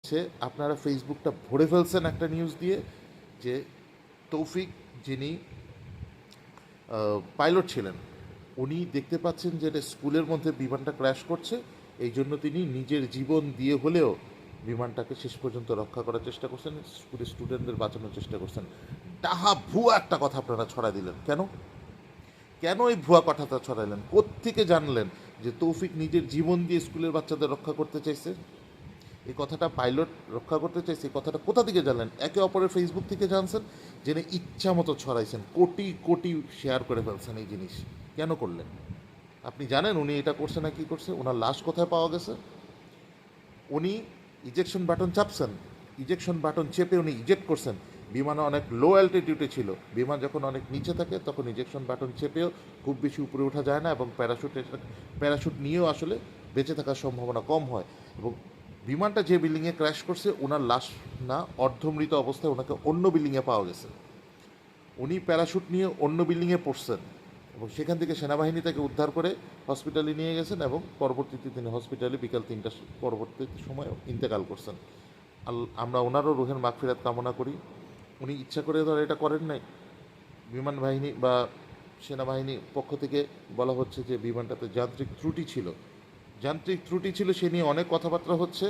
হচ্ছে আপনারা ফেসবুকটা ভরে ফেলছেন একটা নিউজ দিয়ে যে তৌফিক যিনি পাইলট ছিলেন উনি দেখতে পাচ্ছেন যে এটা স্কুলের মধ্যে বিমানটা ক্র্যাশ করছে, এই জন্য তিনি নিজের জীবন দিয়ে হলেও বিমানটাকে শেষ পর্যন্ত রক্ষা করার চেষ্টা করছেন, স্কুলের স্টুডেন্টদের বাঁচানোর চেষ্টা করছেন। ডাহা ভুয়া একটা কথা আপনারা ছড়া দিলেন কেন? কেন এই ভুয়া কথাটা ছড়াইলেন? কোত্থেকে জানলেন যে তৌফিক নিজের জীবন দিয়ে স্কুলের বাচ্চাদের রক্ষা করতে চাইছে? এই কথাটা পাইলট রক্ষা করতে চাইছে, এই কথাটা কোথা থেকে জানলেন? একে অপরের ফেসবুক থেকে জানছেন, জেনে ইচ্ছা মতো ছড়াইছেন, কোটি কোটি শেয়ার করে ফেলছেন। এই জিনিস কেন করলেন? আপনি জানেন উনি এটা করছে না কি করছে? ওনার লাশ কোথায় পাওয়া গেছে? উনি ইজেকশন বাটন চাপছেন, ইজেকশন বাটন চেপে উনি ইজেক্ট করছেন। বিমানে অনেক লো অ্যালটিটিউডে ছিল, বিমান যখন অনেক নিচে থাকে তখন ইজেকশন বাটন চেপেও খুব বেশি উপরে ওঠা যায় না এবং প্যারাশুট নিয়েও আসলে বেঁচে থাকার সম্ভাবনা কম হয়। এবং বিমানটা যে বিল্ডিংয়ে ক্র্যাশ করছে ওনার লাশ না, অর্ধমৃত অবস্থায় ওনাকে অন্য বিল্ডিংয়ে পাওয়া গেছে। উনি প্যারাশুট নিয়ে অন্য বিল্ডিংয়ে পড়ছেন এবং সেখান থেকে সেনাবাহিনী তাকে উদ্ধার করে হসপিটালে নিয়ে গেছেন এবং পরবর্তীতে তিনি হসপিটালে বিকাল 3টার পরবর্তী সময় ইন্তেকাল করছেন। আমরা ওনারও রুহের মাগফিরাত কামনা করি। উনি ইচ্ছা করে ধর এটা করেন নাই। বিমান বাহিনী বা সেনাবাহিনীর পক্ষ থেকে বলা হচ্ছে যে বিমানটাতে যান্ত্রিক ত্রুটি ছিল, যান্ত্রিক ত্রুটি ছিল সে নিয়ে অনেক কথাবার্তা হচ্ছে।